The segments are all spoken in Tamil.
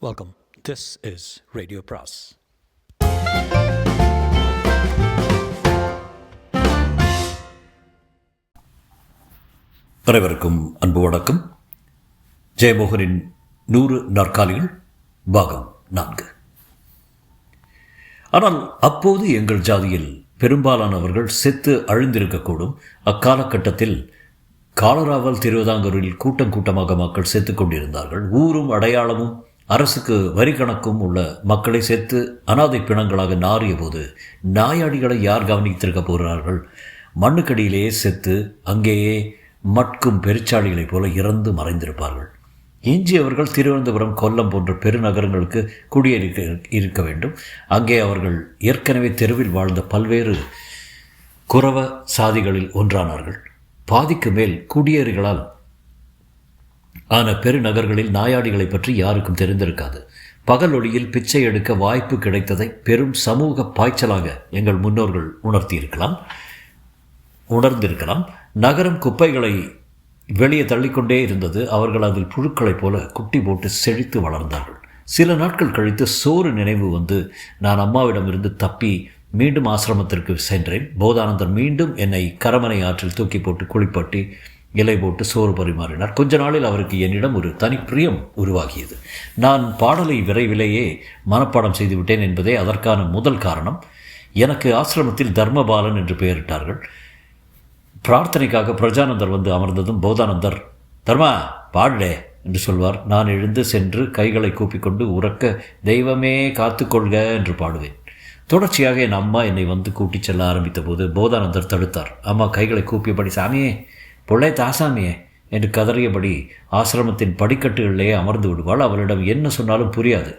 Welcome. This is Radio Pras. அனைவருக்கும் அன்பு வணக்கம். ஜெயமோகனின் 100 நாற்காலிகள் பாகம் 4. ஆனால் அப்போது எங்கள் ஜாதியில் பெரும்பாலானவர்கள் செத்து அழிந்திருக்கக்கூடும். அக்காலகட்டத்தில் காலராவால் திருவிதாங்கூரில் கூட்டமாக மக்கள் செத்து கொண்டிருந்தார்கள். ஊரும் அடையாளமும் அரசுக்கு வரி கணக்கும் உள்ள மக்களை சேர்த்து அனாதை பிணங்களாக நாறிய போது நாயாடிகளை யார் கவனித்திருக்க போகிறார்கள்? மண்ணுக்கடியிலேயே செத்து அங்கேயே மட்கும் பெருச்சாளிகளைப் போல இறந்து மறைந்திருப்பார்கள். எஞ்சியவர்கள் திருவனந்தபுரம், கொல்லம் போன்ற பெருநகரங்களுக்கு குடியேறி வேண்டும். அங்கே அவர்கள் ஏற்கனவே தெருவில் வாழ்ந்த பல்வேறு குரவ சாதிகளில் ஒன்றானார்கள். பாதிக்கு மேல் குடியேறிகளால் ஆன பெருநகர்களில் நாயாடிகளை பற்றி யாருக்கும் தெரிந்திருக்காது. பகல் ஒளியில் பிச்சை எடுக்க வாய்ப்பு கிடைத்ததை பெரும் சமூக பாய்ச்சலாக எங்கள் முன்னோர்கள் உணர்ந்திருக்கலாம். நகரம் குப்பைகளை வெளியே தள்ளிக்கொண்டே இருந்தது. அவர்கள் அதில் புழுக்களைப் போல குட்டி போட்டு செழித்து வளர்ந்தார்கள். சில நாட்கள் கழித்து சோறு நினைவு வந்து நான் அம்மாவிடமிருந்து தப்பி மீண்டும் ஆசிரமத்திற்கு சென்றேன். போதானந்தர் மீண்டும் என்னை கரமனை ஆற்றில் தூக்கி போட்டு குளிப்பாட்டி இலை போட்டு சோறு பரிமாறினார். கொஞ்ச நாளில் அவருக்கு என்னிடம் ஒரு தனி பிரியம் உருவாகியது. நான் பாடலை விரைவிலேயே மனப்பாடம் செய்துவிட்டேன் என்பதே அதற்கான முதல் காரணம். எனக்கு ஆசிரமத்தில் தர்மபாலன் என்று பெயரிட்டார்கள். பிரார்த்தனைக்காக பிரஜானந்தர் வந்து அமர்ந்ததும் போதானந்தர், தர்மா பாடலே என்று சொல்வார். நான் எழுந்து சென்று கைகளை கூப்பிக்கொண்டு உறக்க தெய்வமே காத்துக்கொள்க என்று பாடுவேன். தொடர்ச்சியாக என் அம்மா என்னை வந்து கூட்டிச் செல்ல ஆரம்பித்த போது போதானந்தர் தடுத்தார். அம்மா கைகளை கூப்பியபடி, சாமியே பொள்ளை தாசாமியே என்று கதறியபடி ஆசிரமத்தின் படிக்கட்டுகளிலேயே அமர்ந்து விடுவாள். அவளிடம் என்ன சொன்னாலும் புரியாது.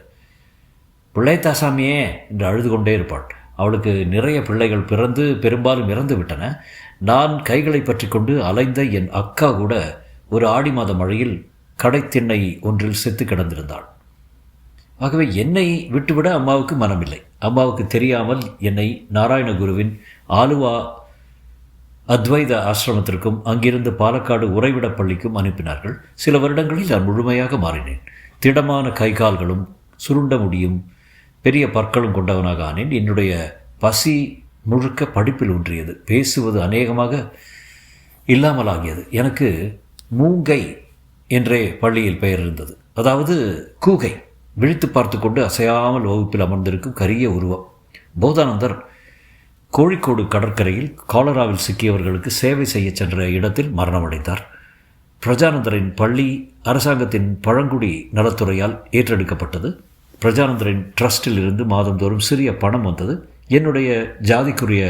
பிள்ளை தாசாமியே என்று அழுது கொண்டே இருப்பாள். அவளுக்கு நிறைய பிள்ளைகள் பிறந்து பெரும்பாலும் இறந்து விட்டன. நான் கைகளை பற்றி கொண்டு அலைந்த என் அக்கா கூட ஒரு ஆடி மாத மழையில் கடைத்திண்ணை ஒன்றில் செத்து கிடந்திருந்தாள். ஆகவே என்னை விட்டுவிட அம்மாவுக்கு மனமில்லை. அம்மாவுக்கு தெரியாமல் என்னை நாராயணகுருவின் ஆலுவா அத்வைத ஆசிரமத்திற்கும் அங்கிருந்து பாலக்காடு உறைவிட பள்ளிக்கும் அனுப்பினார்கள். சில வருடங்களில் நான் முழுமையாக மாறினேன். திடமான கை கால்களும் சுருண்ட முடியும் பெரிய பற்களும் கொண்டவனாக ஆனேன். என்னுடைய பசி முழுக்க படிப்பில் ஒன்றியது. பேசுவது அநேகமாக இல்லாமலாகியது. எனக்கு மூங்கை என்றே பள்ளியில் பெயர் இருந்தது. அதாவது கூகை. விழித்து பார்த்து கொண்டு அசையாமல் வகுப்பில் அமர்ந்திருக்கும் கரிய உருவம். போதானந்தர் கோழிக்கோடு கடற்கரையில் காலராவில் சிக்கியவர்களுக்கு சேவை செய்ய சென்ற இடத்தில் மரணமடைந்தார். பிரஜானந்தரின் பள்ளி அரசாங்கத்தின் பழங்குடி நலத்துறையால் ஏற்றெடுக்கப்பட்டது. பிரஜானந்தரின் ட்ரஸ்டில் இருந்து மாதந்தோறும் சிறிய பணம் வந்தது. என்னுடைய ஜாதிக்குரிய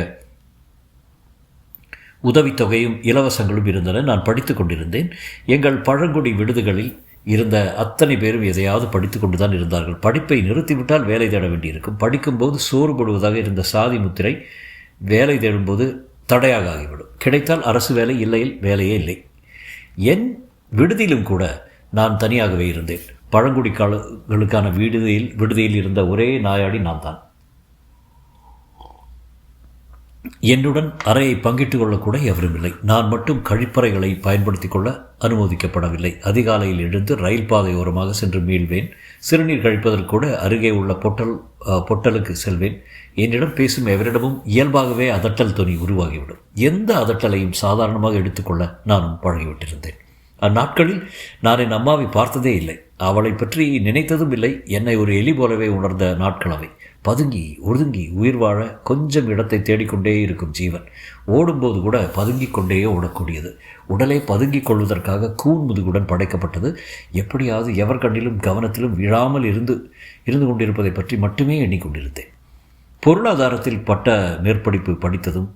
உதவித்தொகையும் இலவசங்களும் இருந்தன. நான் படித்து கொண்டிருந்தேன். எங்கள் பழங்குடி விடுதிகளில் இருந்த அத்தனை பேரும் எதையாவது படித்து கொண்டு தான் இருந்தார்கள். படிப்பை நிறுத்திவிட்டால் வேலை தேட வேண்டியிருக்கும். படிக்கும்போது சோறு போடுவதாக இருந்த சாதி முத்திரை வேலை தேடும்போது தடையாக ஆகிவிடும். கிடைத்தால் அரசு வேலை, இல்லையில் வேலையே இல்லை. என் விடுதியிலும் கூட நான் தனியாகவே இருந்தேன். பழங்குடிக்கான விடுதியில் இருந்த ஒரே நாயாடி நான் தான். என்னுடன் அறையை பங்கிட்டுக் கொள்ளக்கூட எவரும் இல்லை. நான் மட்டும் கழிப்பறைகளை பயன்படுத்தி கொள்ள அனுமதிக்கப்படவில்லை. அதிகாலையில் எழுந்து ரயில் பாதை ஓரமாக சென்று மீள்வேன். சிறுநீர் கழிப்பதற்கு கூட அருகே உள்ள பொட்டலுக்கு செல்வேன். என்னிடம் பேசும் எவரிடமும் இயல்பாகவே அதட்டல் துணி உருவாகிவிடும். எந்த அதட்டலையும் சாதாரணமாக எடுத்துக்கொள்ள நானும் பழகிவிட்டிருந்தேன். அந்நாட்களில் நான் என் அம்மாவை பார்த்ததே இல்லை. அவளை பற்றி நினைத்ததும் இல்லை. என்னை ஒரு எலி போலவே உணர்ந்த நாட்கள் அவை. பதுங்கி ஒதுங்கி உயிர் வாழ கொஞ்சம் இடத்தை தேடிக்கொண்டே இருக்கும் ஜீவன். ஓடும்போது கூட பதுங்கிக் கொண்டே ஓடக்கூடியது. உடலை பதுங்கிக் கொள்வதற்காக கூன் முதுகுடன் படைக்கப்பட்டது. எப்படியாவது எவர் கண்ணிலும் கவனத்திலும் விழாமல் இருந்து கொண்டிருப்பதை பற்றி மட்டுமே எண்ணிக்கொண்டிருந்தேன். பொருளாதாரத்தில் பட்ட மேற்படிப்பு படித்ததும்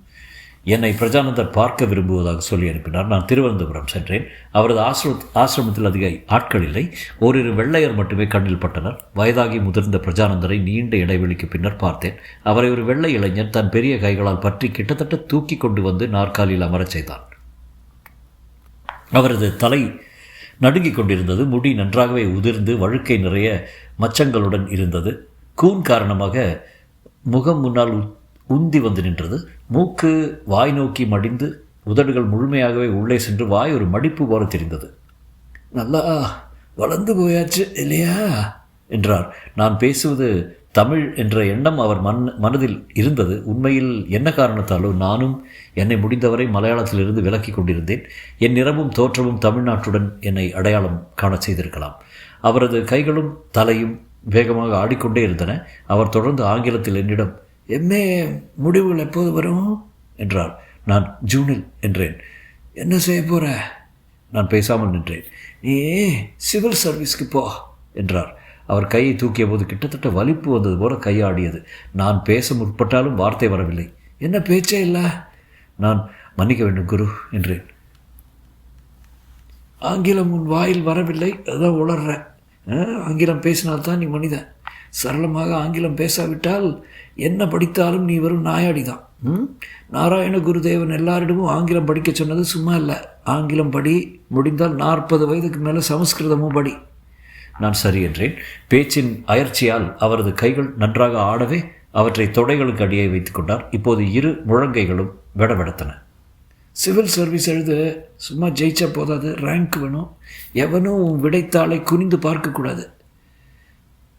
என்னை பிரஜானந்தர் பார்க்க விரும்புவதாக சொல்லி அனுப்பினார். நான் திருவனந்தபுரம் சென்றேன். அவரது ஆசிரமத்தில் அதிக ஆட்கள் இல்லை. ஓரிரு வெள்ளையர் மட்டுமே கண்ணில் பட்டனர். வயதாகி முதிர்ந்த பிரஜானந்தரை நீண்ட இடைவெளிக்கு பின்னர் பார்த்தேன். அவரை ஒரு வெள்ளை இளைஞர் தன் பெரிய கைகளால் பற்றி கிட்டத்தட்ட தூக்கி கொண்டு வந்து நாற்காலியில் அமரச் செய்தான். அவரது தலை நடுங்கிக் கொண்டிருந்தது. முடி நன்றாகவே உதிர்ந்து வழுக்கை நிறைய மச்சங்களுடன் இருந்தது. கூன் காரணமாக முகம் முன்னால் உந்தி வந்து நின்றது. மூக்கு வாய் நோக்கி மடிந்து உதடுகள் முழுமையாகவே உள்ளே சென்று வாய் ஒரு மடிப்பு போல தெரிந்தது. நல்லா வளர்ந்து போயாச்சு இல்லையா என்றார். நான் பேசுவது தமிழ் என்ற எண்ணம் அவர் மனதில் இருந்தது. உண்மையில் என்ன காரணத்தாலோ நானும் என்னை முடிந்தவரை மலையாளத்திலிருந்து விலக்கி கொண்டிருந்தேன். என் நிறமும் தோற்றமும் தமிழ்நாட்டுடன் என்னை அடையாளம் காணச் செய்திருக்கலாம். அவரது கைகளும் தலையும் வேகமாக ஆடிக்கொண்டே இருந்தன. அவர் தொடர்ந்து ஆங்கிலத்தில் என்னிடம், எம்ஏ முடிவுகள் எப்போது வரும் என்றார். நான் ஜூனில் என்றேன். என்ன செய்ய போகிற? நான் பேசாமல் நின்றேன். நீ சிவில் சர்வீஸ்க்கு போ என்றார். அவர் கையை தூக்கிய போது கிட்டத்தட்ட வலிப்பு வந்தது போல கையாடியது. நான் பேச முற்பட்டாலும் வார்த்தை வரவில்லை. என்ன பேச்சே இல்லை? நான் மன்னிக்க வேண்டும் குரு என்றேன். ஆங்கிலம் உன் வாயில் வரவில்லை, அதான் உளர்ற. ஆங்கிலம் பேசினால்தான் நீ மனிதன். சரளமாக ஆங்கிலம் பேசாவிட்டால் என்ன படித்தாலும் நீ வெறும் நாயாடிதான். நாராயண குருதேவன் எல்லாரிடமும் ஆங்கிலம் படிக்க சொன்னது சும்மா இல்லை. ஆங்கிலம் படி, முடிந்தால் 40 வயதுக்கு மேலே சமஸ்கிருதமும் படி. நான் சரி என்றேன். பேச்சின் அயற்சியால் அவரது கைகள் நன்றாக ஆடவே அவற்றை தொடைகளுக்கு அடியே வைத்துக் கொண்டார். இப்போது 2 முழங்கைகளும் வெடவெடத்தன. சிவில் சர்வீஸ் எழுத சும்மா ஜெயிச்சா போதாது, ரேங்க் வேணும். எவனும் விடைத்தாளை குனிந்து பார்க்கக்கூடாது.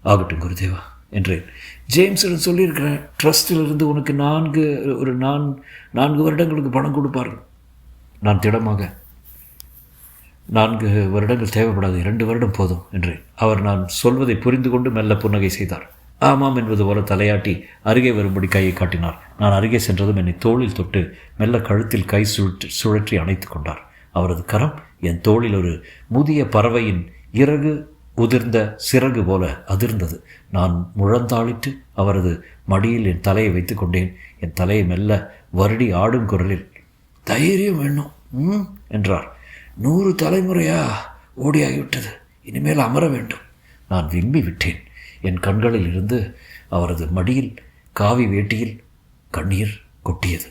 ஆகட்டும் குருதேவா என்றேன். ஜேம்ஸிடம் சொல்லியிருக்கிறேன், ட்ரஸ்டிலிருந்து உனக்கு 4 வருடங்களுக்கு பணம் கொடுப்பார்கள். நான் திடமாக, 4 வருடங்கள் தேவைப்படாது, 2 வருடம் போதும் என்றேன். அவர் நான் சொல்வதை புரிந்து கொண்டு மெல்ல புன்னகை செய்தார். ஆமாம் என்பது போல தலையாட்டி அருகே வரும்படி கையை காட்டினார். நான் அருகே சென்றதும் என்னை தோளில் தொட்டு மெல்ல கழுத்தில் கை சுழற்றி அணைத்து கொண்டார். அவரது கரம் என் தோளில் ஒரு முதிய பறவையின் இறகு உதிர்ந்த சிறகு போல அதிர்ந்தது. நான் முழந்தாளிட்டு அவரது மடியில் என் தலையை வைத்து கொண்டேன். என் தலையை மெல்ல வருடி ஆடும் குரலில், தைரியம் வேணும் என்றார். 100 தலைமுறையா ஓடியாகிவிட்டது, இனிமேல் அமர வேண்டும். நான் விம்மி விட்டேன். என் கண்களில் இருந்து அவரது மடியில் காவி வேட்டியில் கண்ணீர் கொட்டியது.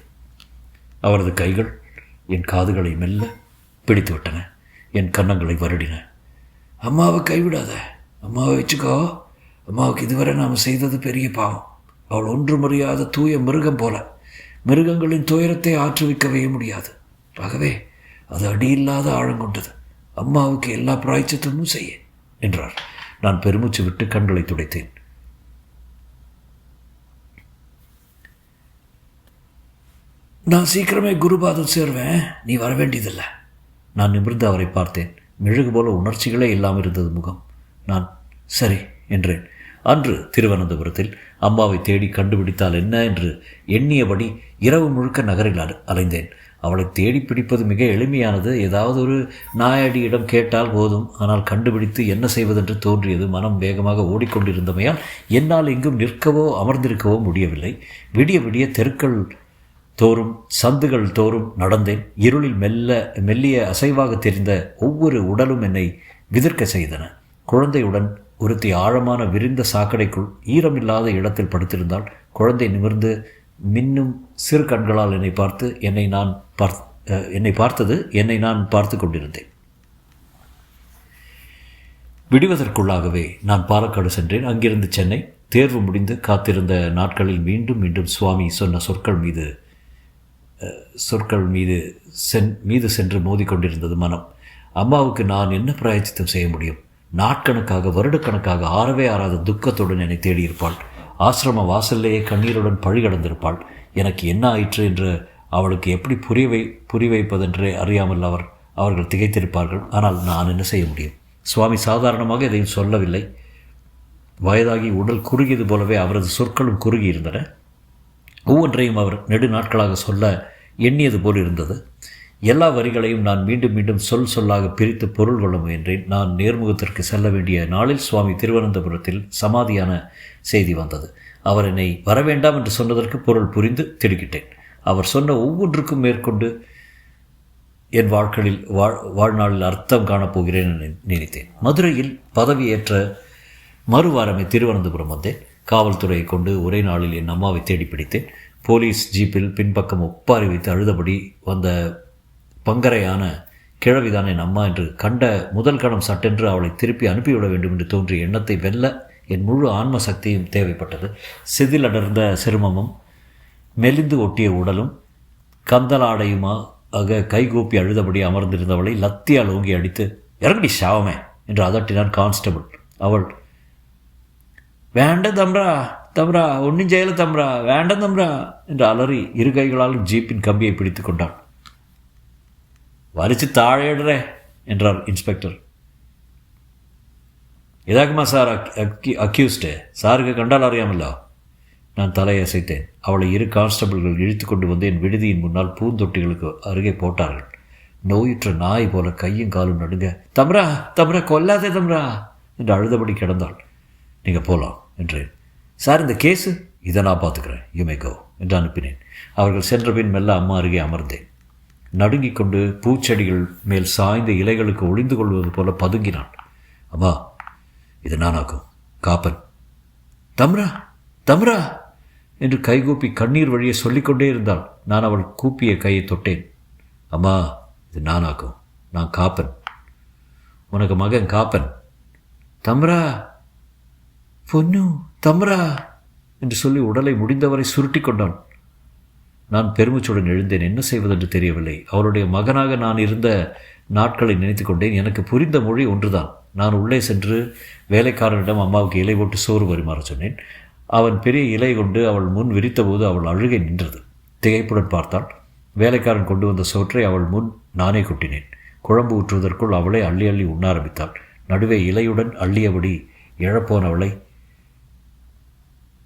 அவரது கைகள் என் காதுகளை மெல்ல பிடித்து விட்டன, என் கன்னங்களை வருடின. அம்மாவை கைவிடாத, அம்மாவை வச்சுக்கோ. அம்மாவுக்கு இதுவரை நாம் செய்தது பெரிய பாவம். அவள் ஒன்றும் அறியாத தூய மிருகம் போல. மிருகங்களின் துயரத்தை ஆற்றுவிக்கவே முடியாது. ஆகவே அது அடியில்லாத ஆழங்கொண்டது. அம்மாவுக்கு எல்லா பிராய்ச்சத்தமும் செய்ய என்றார். நான் பெருமூச்சு விட்டு கண்களை துடைத்தேன். நான் சீக்கிரமே குருபாதம் சேர்வேன், நீ வர வேண்டியதில்லை. நான் நிமிர்ந்து அவரை பார்த்தேன். மெழுகு போல உணர்ச்சிகளே இல்லாமல் இருந்தது முகம். நான் சரி என்றேன். அன்று திருவனந்தபுரத்தில் அம்மாவை தேடி கண்டுபிடித்தால் என்ன என்று எண்ணியபடி இரவு முழுக்க நகரில் அலைந்தேன். அவளை தேடி பிடிப்பது மிக எளிமையானது. ஏதாவது ஒரு நாயடியிடம் கேட்டால் போதும். ஆனால் கண்டுபிடித்து என்ன செய்வதென்று தோன்றியது. மனம் வேகமாக ஓடிக்கொண்டிருந்தமையால் என்னால் எங்கும் நிற்கவோ அமர்ந்திருக்கவோ முடியவில்லை. விடிய விடிய தெருக்கள் தோறும் சந்துகள் தோறும் நடந்தேன். இருளில் மெல்லிய அசைவாக தெரிந்த ஒவ்வொரு உடலும் என்னை விதிர்க்க செய்தன. குழந்தையுடன் ஒருத்தி ஆழமான விரிந்த சாக்கடைக்குள் ஈரமில்லாத இடத்தில் படுத்திருந்தால் குழந்தை நிமிர்ந்து மின்னும் சிறு கண்களால் என்னை பார்த்தது. என்னை நான் பார்த்து கொண்டிருந்தேன். விடுவதற்குள்ளாகவே நான் பாலக்காடு சென்றேன். அங்கிருந்து சென்னை. தேர்வு முடிந்து காத்திருந்த நாட்களில் மீண்டும் மீண்டும் சுவாமி சொன்ன சொற்கள் மீது சென்று மோதிக்கொண்டிருந்தது மனம். அம்மாவுக்கு நான் என்ன பிராயச்சித்தம் செய்ய முடியும்? நாட்கணக்காக, வருடக்கணக்காக ஆறாத துக்கத்துடன் என்னை தேடியிருப்பாள். ஆசிரம வாசல்லையே கண்ணீருடன் பழி கடந்திருப்பாள். எனக்கு என்ன ஆயிற்று என்று அவளுக்கு எப்படி புரிய வைப்பதென்றே அறியாமல் அவர்கள் திகைத்திருப்பார்கள். ஆனால் நான் என்ன செய்ய முடியும்? சுவாமி சாதாரணமாக எதையும் சொல்லவில்லை. வயதாகி உடல் குறுகியது போலவே அவரது சொற்களும் குறுகி இருந்தன. ஒவ்வொன்றையும் அவர் நெடு நாட்களாக சொல்ல எண்ணியது போல் இருந்தது. எல்லா வரிகளையும் நான் மீண்டும் மீண்டும் சொல்லாக பிரித்து பொருள் கொள்ள முயன்றேன். நான் நேர்முகத்திற்கு செல்ல வேண்டிய நாளில் சுவாமி திருவனந்தபுரத்தில் சமாதியான செய்தி வந்தது. அவர் என்னை வரவேண்டாம் என்று சொன்னதற்கு பொருள் புரிந்து திடுக்கிட்டேன். அவர் சொன்ன ஒவ்வொன்றுக்கும் மேற்கொண்டு என் வாழ்நாளில் அர்த்தம் காணப்போகிறேன் என நினைத்தேன். மதுரையில் பதவியேற்ற மறுவாரமே திருவனந்தபுரம் வந்தேன். காவல்துறையை கொண்டு ஒரே நாளில் என் அம்மாவை தேடி பிடித்தேன். போலீஸ் ஜீப்பில் பின்பக்கம் ஒப்பாரி வைத்து அழுதபடி வந்த பங்கரையான கிழவிதான் என் அம்மா என்று கண்ட முதல் கணம் சட்டென்று அவளை திருப்பி அனுப்பிவிட வேண்டும் என்று தோன்றிய எண்ணத்தை வெல்ல என் முழு ஆன்ம சக்தியும் தேவைப்பட்டது. செதில் அடர்ந்த சிறுமமும் மெலிந்து ஒட்டிய உடலும் கந்தலாடையுமாக கைகூப்பி அழுதபடி அமர்ந்திருந்தவளை லத்தியால் ஓங்கி அடித்து, இறங்கடி சாவமே என்று அதட்டினான் கான்ஸ்டபிள். அவள் வேண்டாம் தம்ரா, தம்ரா ஒன்றும் செய்யலை தம்ரா, வேண்டாம் தம்ரா என்று அலறி இரு கைகளாலும் ஜீப்பின் கம்பியை பிடித்து கொண்டான். வலிச்சு தாழையிடுறே என்றார் இன்ஸ்பெக்டர். இதாக்குமா சார் அக்யூஸ்டு, சாருக்கு கண்டால் அறியாமல்லோ. நான் தலையை அசைத்தேன். அவளை இரு கான்ஸ்டபிள்கள் இழுத்து கொண்டு வந்து என் விடுதியின் முன்னால் பூந்தொட்டிகளுக்கு அருகே போட்டார்கள். நோயுற்ற நாய் போல கையும் காலும் நடுங்க, தம்ரா தம்ரா கொல்லாதே தம்ரா என்று அழுதபடி கிடந்தாள். நீங்கள் போகலாம் என்றேன். சார் இந்த கேஸு, இதை நான் பார்த்துக்கிறேன், யூமேகோ என்று அனுப்பினேன். அவர்கள் சென்ற பின் மெல்ல அம்மா அருகே அமர்ந்தேன். நடுங்கிக் கொண்டு பூச்செடிகள் மேல் சாய்ந்த இலைகளுக்கு ஒளிந்து கொள்வது போல பதுங்கினான். அம்மா, இது நானாக்கும், காப்பன். தம்ரா தம்ரா என்று கைகூப்பி கண்ணீர் வழியே சொல்லிக்கொண்டே இருந்தாள். நான் அவள் கூப்பிய கையை தொட்டேன். அம்மா, இது நானாக்கும், நான் காப்பன், உனக்கு மகன் காப்பன். தம்ரா பொண்ணு தம்ரா என்று சொல்லி உடலை முடிந்தவரை சுருட்டி கொண்டான். நான் பெருமிச்சுடன் எழுந்தேன். என்ன செய்வதென்று தெரியவில்லை. அவருடைய மகனாக நான் இருந்த நாட்களை நினைத்து கொண்டேன். எனக்கு புரிந்த மொழி ஒன்றுதான். நான் உள்ளே சென்று வேலைக்காரனிடம் அம்மாவுக்கு இலை போட்டு சோறு பரிமாற சொன்னேன். அவன் பெரிய இலை கொண்டு அவள் முன் விரித்தபோது அவள் அழுகை நின்றது. திகைப்புடன் பார்த்தாள். வேலைக்காரன் கொண்டு வந்த சோற்றை அவள் முன் நானே கொட்டினேன். குழம்பு ஊற்றுவதற்குள் அவளை அள்ளி அள்ளி உண்ண ஆரம்பித்தாள். நடுவே இலையுடன் அள்ளியபடி எழப்போனவளை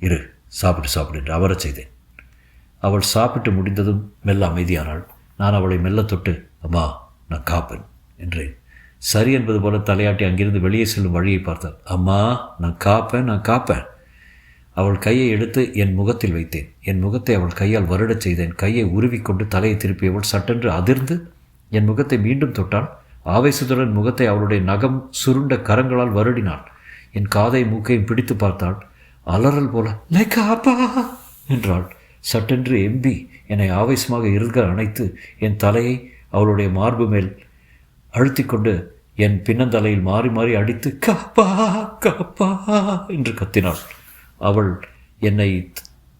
இரு சாப்பிட்டு சாப்பிடு என்று அவரச் செய்தேன். அவள் சாப்பிட்டு முடிந்ததும் மெல்ல அமைதியானாள். நான் அவளை மெல்ல தொட்டு, அம்மா நான் காப்பேன் என்றேன். சரி என்பது போல தலையாட்டி அங்கிருந்து வெளியே செல்லும் வழியை பார்த்தாள். அம்மா நான் காப்பேன், நான் காப்பேன். அவள் கையை எடுத்து என் முகத்தில் வைத்தேன். என் முகத்தை அவள் கையால் வருடச் செய்தேன். கையை உருவிக்கொண்டு தலையை திருப்பியவள் சட்டென்று அதிர்ந்து என் முகத்தை மீண்டும் தொட்டாள். ஆவேசத்துடன் முகத்தை அவளுடைய நகம் சுருண்ட கரங்களால் வருடினாள். என் காதை மூக்கையும் பிடித்து பார்த்தாள். அலறல் போல லேக்காப்பா என்றாள். சட்டென்று எம்பி என்னை ஆவேசமாக இருக்க அணைத்து என் தலையை அவளுடைய மார்பு மேல் அழுத்தி கொண்டு என் பின்னந்தலையில் மாறி மாறி அடித்து காப்பா காப்பா என்று கத்தினாள். அவள் என்னை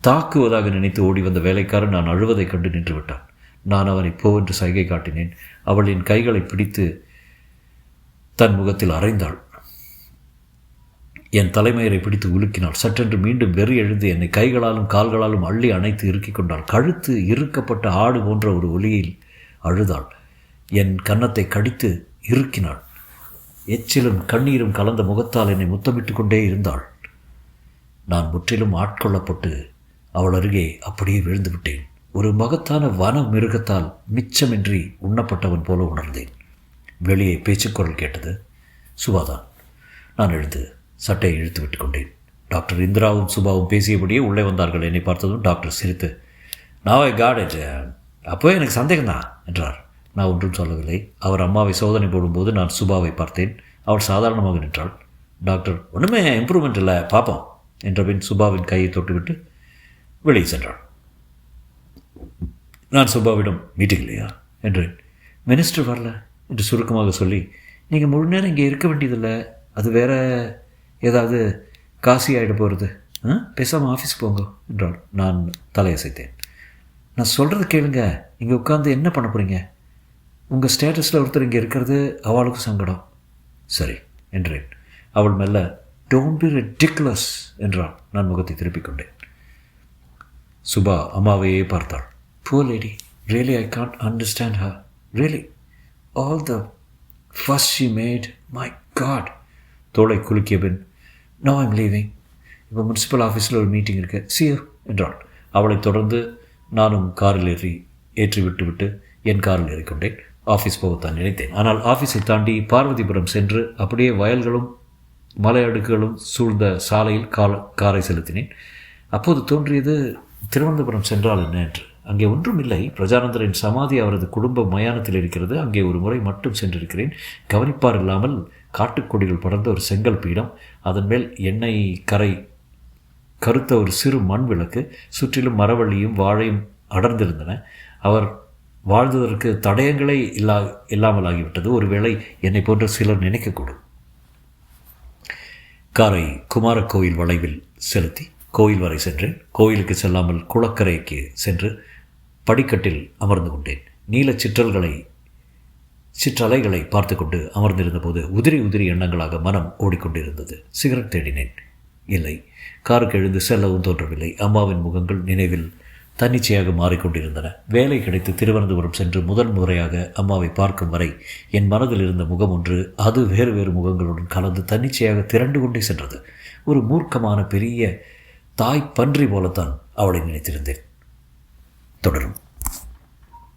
தாக்குவதாக நினைத்து ஓடி வந்த வேலைக்காரன் நான் அழுவதைக் கண்டு நின்று விட்டான். நான் அவனை போவென்று சைகை காட்டினேன். அவள் என் கைகளை பிடித்து தன் முகத்தில் அறைந்தாள். என் தலைமயிரை பிடித்து உலுக்கினாள். சற்றென்று மீண்டும் வெறி எழுந்து என்னை கைகளாலும் கால்களாலும் அள்ளி அணைத்து இறுக்கிக் கொண்டாள். கழுத்து இறுக்கப்பட்ட ஆடு போன்ற ஒரு ஒலியில் அழுதாள். என் கன்னத்தை கடித்து இறுக்கினாள். எச்சிலும் கண்ணீரும் கலந்த முகத்தால் என்னை முத்தமிட்டு கொண்டே இருந்தாள். நான் முற்றிலும் ஆட்கொள்ளப்பட்டு அவள் அருகே அப்படியே விழுந்து விட்டேன். ஒரு மகத்தான வன மிருகத்தால் மிச்சமின்றி உண்ணப்பட்டவன் போல உணர்ந்தேன். வெளியே பேச்சுக்குரல் கேட்டது. சுபாதான். நான் எழுந்து சட்டையை இழுத்து விட்டு கொண்டேன். டாக்டர் இந்திராவும் சுபாவும் பேசியபடியே உள்ளே வந்தார்கள். என்னை பார்த்ததும் டாக்டர் சிரித்து, நாவை காடேஜ், அப்போவே எனக்கு சந்தேகம்தான் என்றார். நான் ஒன்றும் சொல்லவில்லை. அவர் அம்மாவை சோதனை போடும்போது நான் சுபாவை பார்த்தேன். அவள் சாதாரணமாக நின்றாள். டாக்டர், ஒன்றுமே இம்ப்ரூவ்மெண்ட் இல்லை, பார்ப்போம் என்றபின் சுபாவின் கையை தொட்டுவிட்டு வெளியே சென்றாள். நான் சுபாவிடம், மீட்டிங் இல்லையா என்றேன். மினிஸ்டர் வரல என்று சுருக்கமாக சொல்லி, நீங்கள் முழு நேரம் இங்கே இருக்க வேண்டியதில்லை, அது வேற ஏதாவது காசி ஆகிட போகிறது, பேசாமல் ஆஃபீஸ் போங்க என்றாள். நான் தலையசைத்தேன். நான் சொல்கிறது கேளுங்க, இங்கே உட்காந்து என்ன பண்ண போகிறீங்க? உங்கள் ஸ்டேட்டஸில் ஒருத்தர் இங்கே இருக்கிறது அவளுக்கு சங்கடம். சரி என்றேன். அவள் மெல்ல, டோன்ட் பி ரிடிகுலஸ் என்றாள். நான் முகத்தை திருப்பிக் கொண்டேன். சுபா அம்மாவையே பார்த்தாள். Poor lady, really I can't understand her. Really, all the fuss she made, my God. தோளை குலுக்கிய பின், now I'm leaving. இப்போ முனிசிபல் ஆஃபீஸில் ஒரு மீட்டிங் இருக்கு, see you என்றாள். அவளை தொடர்ந்து நானும் காரில் ஏற்றி விட்டு என் காரில் ஏறிக்கொண்டேன். ஆஃபீஸ் போகத்தான் நினைத்தேன். ஆனால் ஆஃபீஸை தாண்டி பார்வதிபுரம் சென்று அப்படியே வயல்களும் மலை அடுக்குகளும் சூழ்ந்த சாலையில் காரை செலுத்தினேன். அப்போது தோன்றியது, திருவனந்தபுரம் சென்றால் என்ன என்று. அங்கே ஒன்றும் இல்லை. பிரஜானந்தரின் சமாதி அவரது குடும்ப மயானத்தில் இருக்கிறது. அங்கே ஒரு முறை மட்டும் சென்றிருக்கிறேன். கவனிப்பார் இல்லாமல் காட்டுக்கொடிகள் படர்ந்த ஒரு செங்கல் பீடம், அதன் மேல் எண்ணெய் கரை கருத்த ஒரு சிறு மண் விளக்கு, சுற்றிலும் மரவள்ளியும் வாழையும் அடர்ந்திருந்தன. அவர் வாழ்ந்ததற்கு தடயங்களே இல்லாமல் ஆகிவிட்டது. ஒருவேளை என்னை போன்ற சிலர் நினைக்கக்கூடும். காரை குமார கோயில் வளைவில் செலுத்தி கோயில் வரை சென்றேன். கோயிலுக்கு செல்லாமல் குளக்கரைக்கு சென்று படிக்கட்டில் அமர்ந்து கொண்டேன். நீல சிற்றலைகளை பார்த்து கொண்டு அமர்ந்திருந்த போது உதிரி எண்ணங்களாக மனம் ஓடிக்கொண்டிருந்தது. சிகரெட் தேடினேன். இல்லை. காருக்கு எழுந்து செல்லவும் தோன்றவில்லை. அம்மாவின் முகங்கள் நினைவில் தன்னிச்சையாக மாறிக்கொண்டிருந்தன. வேலை கிடைத்து திருவனந்தபுரம் சென்று முதல் முறையாக அம்மாவை பார்க்கும் வரை என் மனதில் இருந்த முகம் ஒன்று அது வேறு வேறு முகங்களுடன் கலந்து தன்னிச்சையாக திரண்டு கொண்டே சென்றது. ஒரு மூர்க்கமான பெரிய தாய் பன்றி போலத்தான் அவளை நினைத்திருந்தேன். தொடரும்.